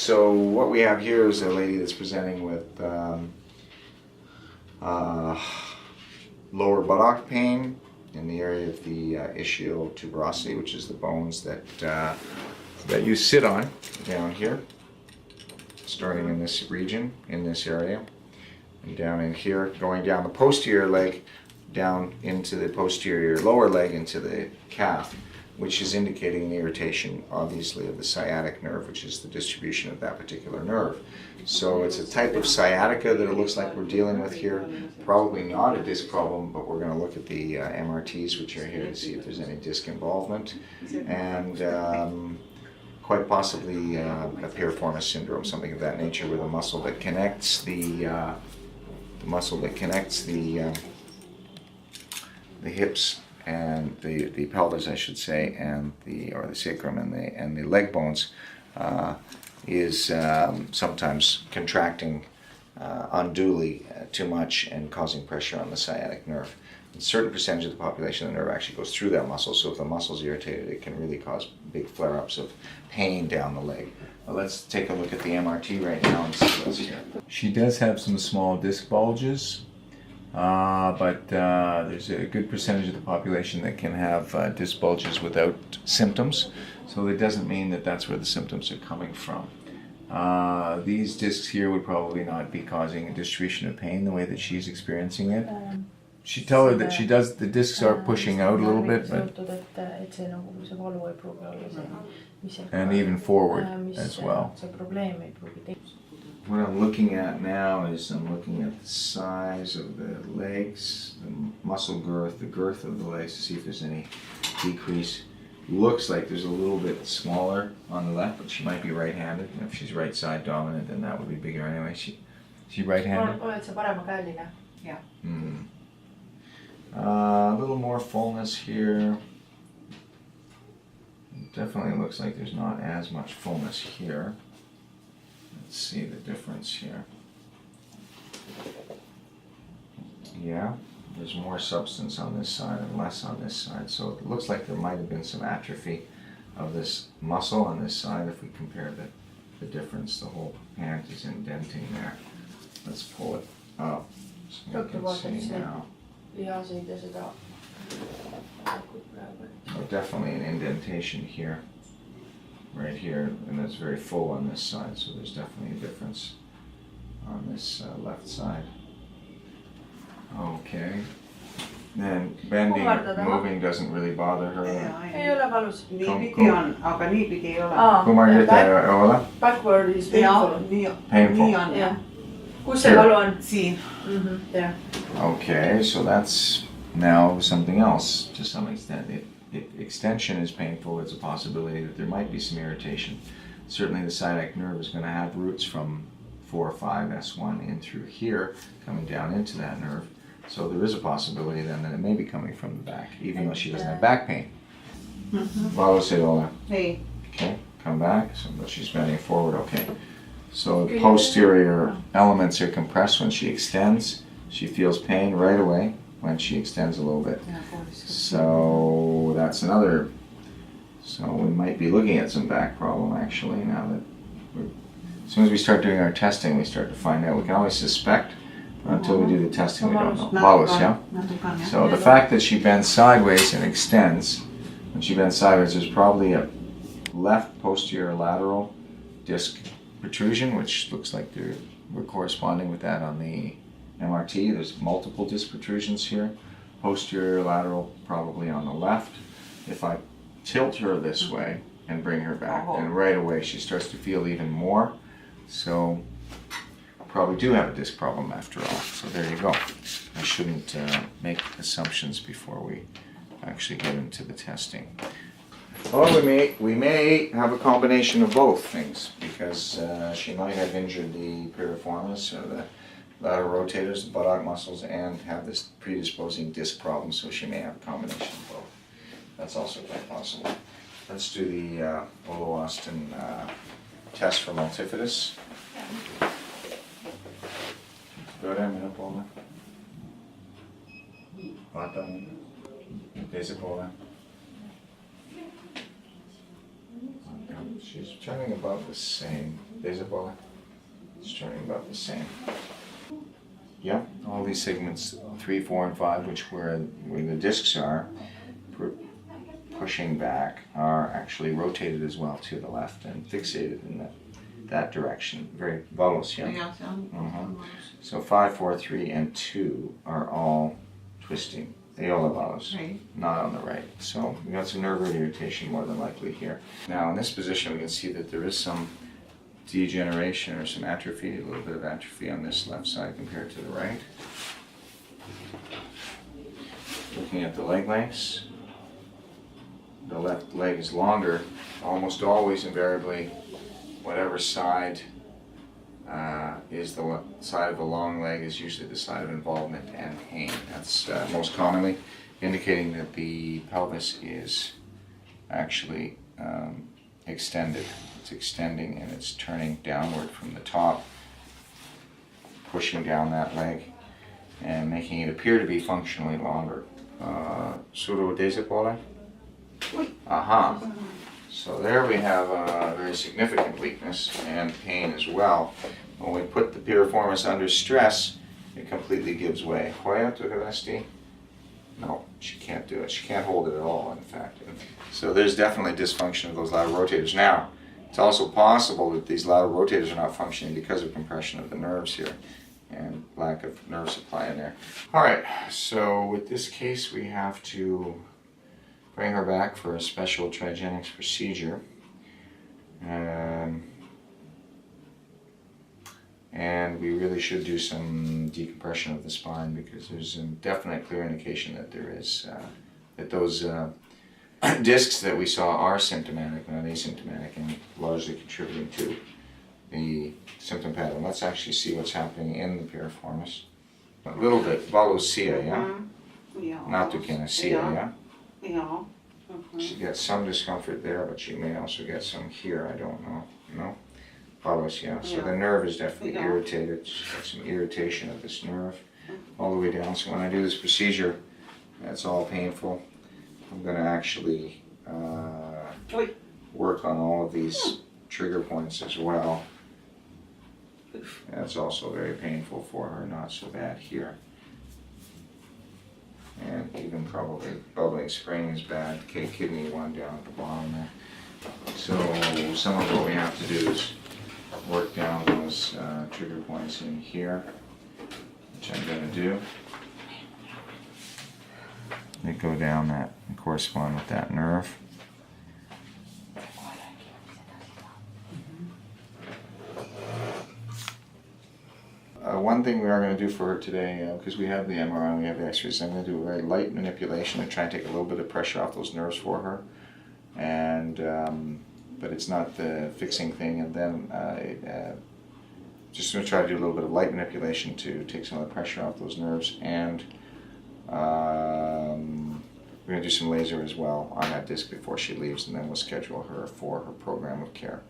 So what we have here is a lady that's presenting with lower buttock pain in the area of the ischial tuberosity, which is the bones that you sit on down here, starting in this region, in this area, and down in here, going down the posterior leg, down into the posterior lower leg, into the calf, which is indicating the irritation, obviously, of the sciatic nerve, which is the distribution of that particular nerve. So it's a type of sciatica that it looks like we're dealing with here. Probably not a disc problem, but we're going to look at the MRTs, which are here, to see if there's any disc involvement, and quite possibly a Piriformis syndrome, something of that nature, where the muscle that connects the hips and the pelvis, I should say, and the sacrum and the leg bones is sometimes contracting unduly too much and causing pressure on the sciatic nerve. A certain percentage of the population, the nerve actually goes through that muscle, so if the muscle's irritated, it can really cause big flare-ups of pain down the leg. Well, let's take a look at the MRT right now and see what's here. She does have some small disc bulges, but there's a good percentage of the population that can have disc bulges without symptoms, so it doesn't mean that that's where the symptoms are coming from. These discs here would probably not be causing a distribution of pain the way that she's experiencing it. She tell her that she does, the discs are pushing out a little bit, but and even forward as well. What I'm looking at now is I'm looking at the size of the legs, the muscle girth, the girth of the legs, to see if there's any decrease. Looks like there's a little bit smaller on the left, but she might be right-handed. And if she's right side dominant, then that would be bigger anyway. She right-handed? Yeah. A little more fullness here. Definitely looks like there's not as much fullness here. Let's see the difference here. Yeah, there's more substance on this side and less on this side. So it looks like there might have been some atrophy of this muscle on this side if we compare the difference. The whole hand is indenting there. Let's pull it up so we can see now. Oh, definitely an indentation here, right here, and that's very full on this side, so there's definitely a difference on this left side. Okay. Then bending, moving doesn't really bother her. Backward is painful. Painful. Yeah. There. Okay, so that's now something else to some extent. If extension is painful, it's a possibility that there might be some irritation. Certainly the sciatic nerve is going to have roots from L5-S1 in through here, coming down into that nerve. So there is a possibility then that it may be coming from the back, even though she doesn't have back pain. Hey. Okay, come back. So she's bending forward. Okay. So the posterior elements are compressed when she extends. She feels pain right away when she extends a little bit. So that's another. So we might be looking at some back problem actually now that as soon as we start doing our testing, we start to find out. We can always suspect, but until we do the testing, we don't know. Yeah? So the fact that she bends sideways and extends, when she bends sideways, there's probably a left posterior lateral disc protrusion, which looks like we're corresponding with that on the MRT. There's multiple disc protrusions here. Posterior lateral probably on the left. If I tilt her this way and bring her back, then right away she starts to feel even more. So probably do have a disc problem after all. So there you go. I shouldn't make assumptions before we actually get into the testing. Well, we may have a combination of both things, because she might have injured the piriformis, or the lateral rotators, the buttock muscles, and have this predisposing disc problem, so she may have a combination of both. That's also quite possible. Let's do the Oolo test for multifidus. Go down, minute, Paula. She's turning about the same. baseball. It's turning about the same. Yeah, all these segments 3, 4, and 5, which where the discs are pushing back, are actually rotated as well to the left and fixated in that direction. Very volus, yeah. So 5, 4, 3, and 2 are all twisting. Aola volus, not on the right. So we got some nerve root irritation more than likely here. Now in this position we can see that there is some degeneration or some atrophy, a little bit of atrophy on this left side compared to the right. Looking at the leg lengths, the left leg is longer, almost always invariably whatever side is the side of the long leg is usually the side of involvement and pain. That's most commonly indicating that the pelvis is actually extended. It's extending and it's turning downward from the top, pushing down that leg and making it appear to be functionally longer. Pseudo-desipole? Aha. So there we have a very significant weakness and pain as well. When we put the piriformis under stress, it completely gives way. Hoya to Gavesti? No, she can't do it. She can't hold it at all, in fact. So there's definitely dysfunction of those lateral rotators. Now, it's also possible that these lateral rotators are not functioning because of compression of the nerves here and lack of nerve supply in there. All right, so with this case, we have to bring her back for a special Trigenics procedure. And we really should do some decompression of the spine because there's a definite clear indication that there is, that those discs that we saw are symptomatic, not asymptomatic, and largely contributing to the symptom pattern. Let's actually see what's happening in the piriformis. A little bit, valosia, yeah? Not kinesia, yeah? Yeah. She gets some discomfort there, but she may also get some here, I don't know. No? Follows, yeah. So the nerve is definitely irritated. She's got some irritation of this nerve all the way down. So when I do this procedure, that's all painful. I'm going to actually work on all of these trigger points as well. That's also very painful for her, not so bad here. And even probably bubbling spring is bad. Kidney 1 down at the bottom there. So some of what we have to do is work down those trigger points in here, which I'm going to do. They go down that and correspond with that nerve. One thing we are going to do for her today, because we have the MRI and we have the x-rays, I'm going to do a very light manipulation to try and take a little bit of pressure off those nerves for her. And but it's not the fixing thing, and then just going to try to do a little bit of light manipulation to take some of the pressure off those nerves, and we're going to do some laser as well on that disc before she leaves, and then we'll schedule her for her program of care.